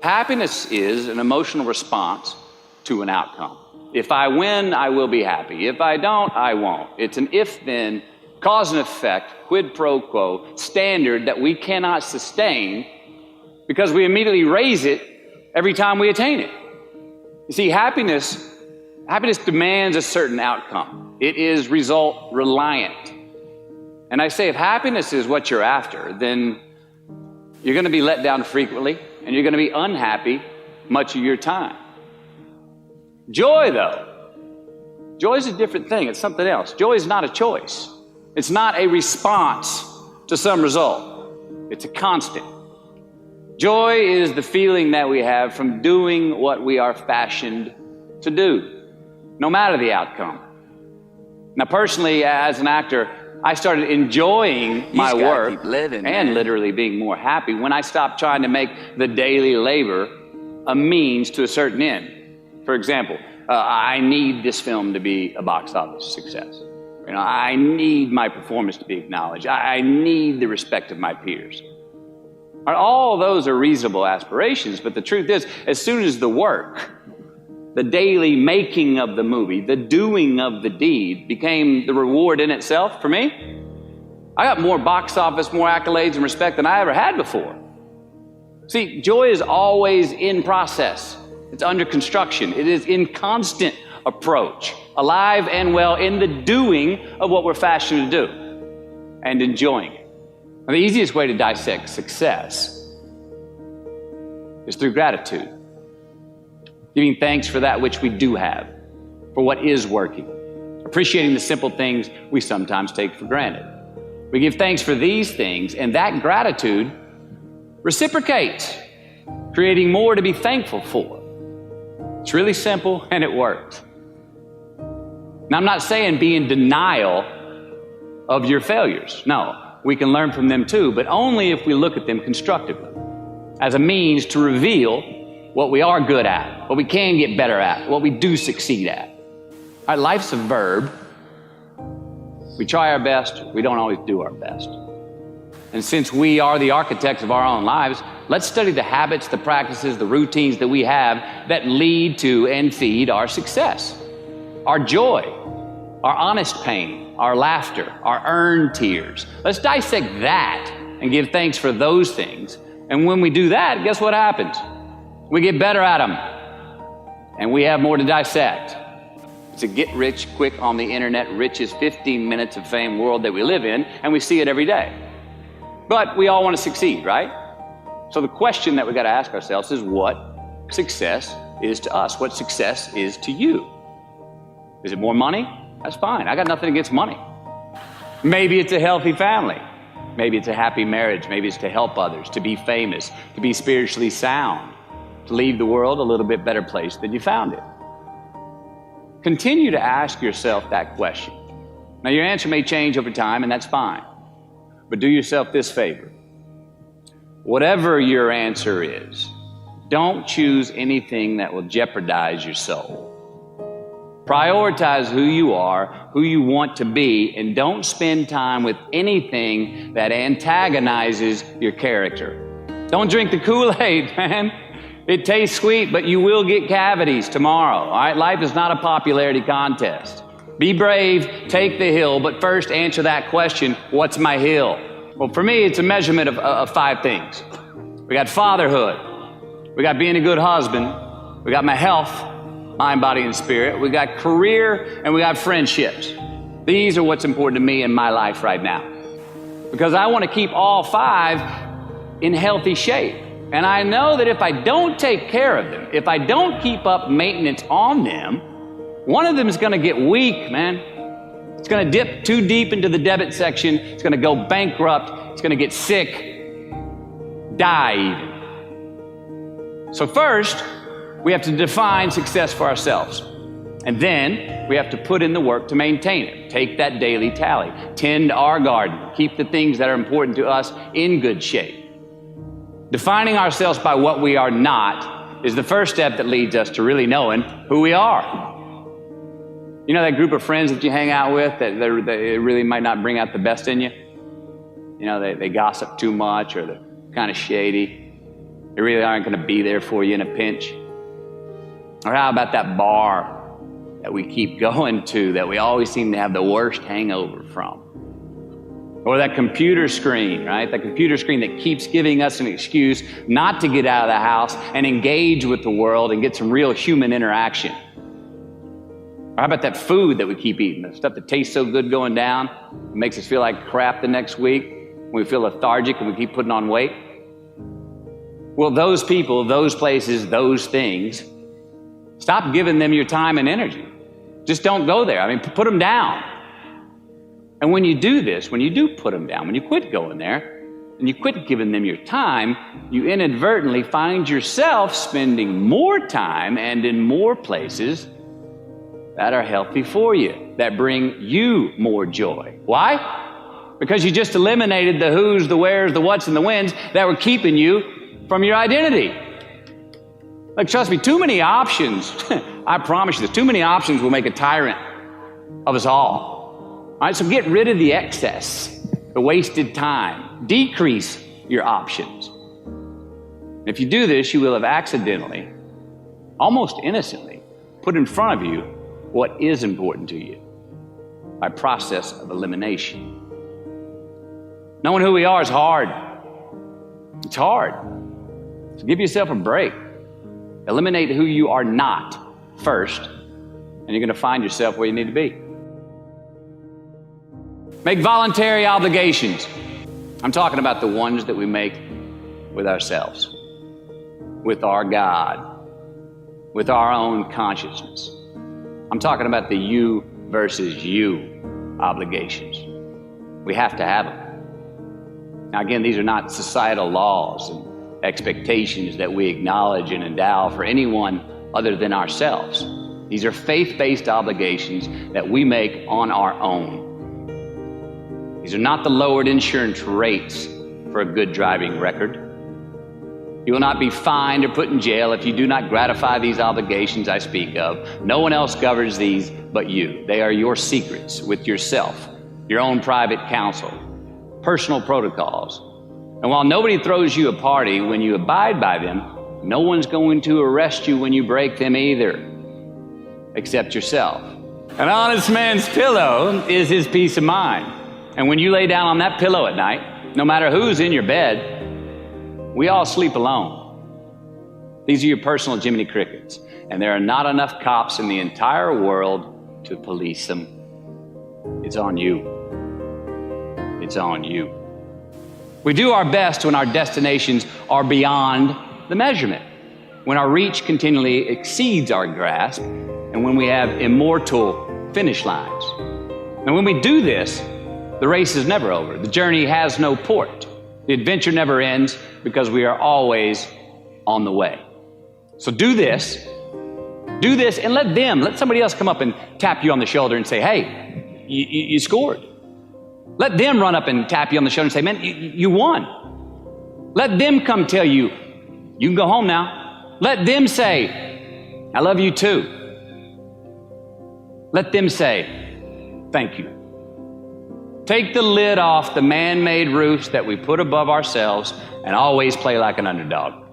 Happiness is an emotional response to an outcome. If I win, I will be happy. If I don't, I won't. It's an if-then, cause and effect, quid pro quo standard that we cannot sustain because we immediately raise it every time we attain it. You see, happiness demands a certain outcome. It is result reliant. And I say if happiness is what you're after, then you're going to be let down frequently and you're going to be unhappy much of your time. Joy, though, joy is a different thing. It's something else. Joy is not a choice. It's not a response to some result. It's a constant. Joy is the feeling that we have from doing what we are fashioned to do, no matter the outcome. Now, personally, as an actor, I started enjoying my work and literally being more happy when I stopped trying to make the daily labor a means to a certain end. For example, I need this film to be a box office success. I need my performance to be acknowledged. I need the respect of my peers. All those are reasonable aspirations, but the truth is, as soon as the work, the daily making of the movie, the doing of the deed became the reward in itself for me, I got more box office, more accolades and respect than I ever had before. See, joy is always in process. It's under construction. It is in constant approach, alive and well in the doing of what we're fashioned to do and enjoying it. Now, the easiest way to dissect success is through gratitude. Giving thanks for that which we do have, for what is working, appreciating the simple things we sometimes take for granted. We give thanks for these things, and that gratitude reciprocates, creating more to be thankful for. It's really simple, and it works. Now, I'm not saying be in denial of your failures. No, we can learn from them too, but only if we look at them constructively, as a means to reveal what we are good at, what we can get better at, what we do succeed at. All right, life's a verb. We try our best, we don't always do our best. And since we are the architects of our own lives, let's study the habits, the practices, the routines that we have that lead to and feed our success, our joy, our honest pain, our laughter, our earned tears. Let's dissect that and give thanks for those things. And when we do that, guess what happens? We get better at them, and we have more to dissect. It's a get rich quick on the internet, rich is 15 minutes of fame world that we live in, and we see it every day. But we all want to succeed, right? So the question that we got to ask ourselves is what success is to us, what success is to you. Is it more money? That's fine. I got nothing against money. Maybe it's a healthy family. Maybe it's a happy marriage. Maybe it's to help others, to be famous, to be spiritually sound, to leave the world a little bit better place than you found it. Continue to ask yourself that question. Now, your answer may change over time, and that's fine. But do yourself this favor. Whatever your answer is, don't choose anything that will jeopardize your soul. Prioritize who you are, who you want to be, and don't spend time with anything that antagonizes your character. Don't drink the kool-aid, man. It tastes sweet, but you will get cavities tomorrow, all right? Life is not a popularity contest. Be brave, take the hill, but first answer that question, what's my hill? Well, for me, it's a measurement of 5 things. We got fatherhood. We got being a good husband. We got my health, mind, body, and spirit. We got career, and we got friendships. These are what's important to me in my life right now. Because I want to keep all 5 in healthy shape. And I know that if I don't take care of them, if I don't keep up maintenance on them, one of them is going to get weak, man. It's going to dip too deep into the debit section. It's going to go bankrupt. It's going to get sick, die even. So first, we have to define success for ourselves. And then we have to put in the work to maintain it. Take that daily tally. Tend our garden. Keep the things that are important to us in good shape. Defining ourselves by what we are not is the first step that leads us to really knowing who we are. You know that group of friends that you hang out with that they really might not bring out the best in you? You know, they gossip too much or they're kind of shady. They really aren't going to be there for you in a pinch. Or how about that bar that we keep going to that we always seem to have the worst hangover from? Or that computer screen, right? That computer screen that keeps giving us an excuse not to get out of the house and engage with the world and get some real human interaction. Or how about that food that we keep eating, the stuff that tastes so good going down, it makes us feel like crap the next week, we feel lethargic and we keep putting on weight? Well, those people, those places, those things, stop giving them your time and energy. Just don't go there. I mean, put them down. And when you do this, when you do put them down, when you quit going there, and you quit giving them your time, you inadvertently find yourself spending more time and in more places that are healthy for you, that bring you more joy. Why? Because you just eliminated the who's, the where's, the what's, and the when's that were keeping you from your identity. Like, trust me, too many options, I promise you this, too many options will make a tyrant of us all. All right, so get rid of the excess, the wasted time. Decrease your options. If you do this, you will have accidentally, almost innocently, put in front of you what is important to you by process of elimination. Knowing who we are is hard. It's hard. So give yourself a break. Eliminate who you are not first, and you're going to find yourself where you need to be. Make voluntary obligations. I'm talking about the ones that we make with ourselves, with our God, with our own consciousness. I'm talking about the you versus you obligations. We have to have them. Now, again, these are not societal laws and expectations that we acknowledge and endow for anyone other than ourselves. These are faith-based obligations that we make on our own. These are not the lowered insurance rates for a good driving record. You will not be fined or put in jail if you do not gratify these obligations I speak of. No one else governs these but you. They are your secrets with yourself, your own private counsel, personal protocols. And while nobody throws you a party when you abide by them, no one's going to arrest you when you break them either, except yourself. An honest man's pillow is his peace of mind. And when you lay down on that pillow at night, no matter who's in your bed, we all sleep alone. These are your personal Jiminy Crickets, and there are not enough cops in the entire world to police them. It's on you. It's on you. We do our best when our destinations are beyond the measurement, when our reach continually exceeds our grasp, and when we have immortal finish lines. And when we do this, the race is never over. The journey has no port. The adventure never ends because we are always on the way. So do this, and let somebody else come up and tap you on the shoulder and say, hey, you scored. Let them run up and tap you on the shoulder and say, man, you won. Let them come tell you, you can go home now. Let them say, I love you too. Let them say, thank you. Take the lid off the man-made roofs that we put above ourselves and always play like an underdog.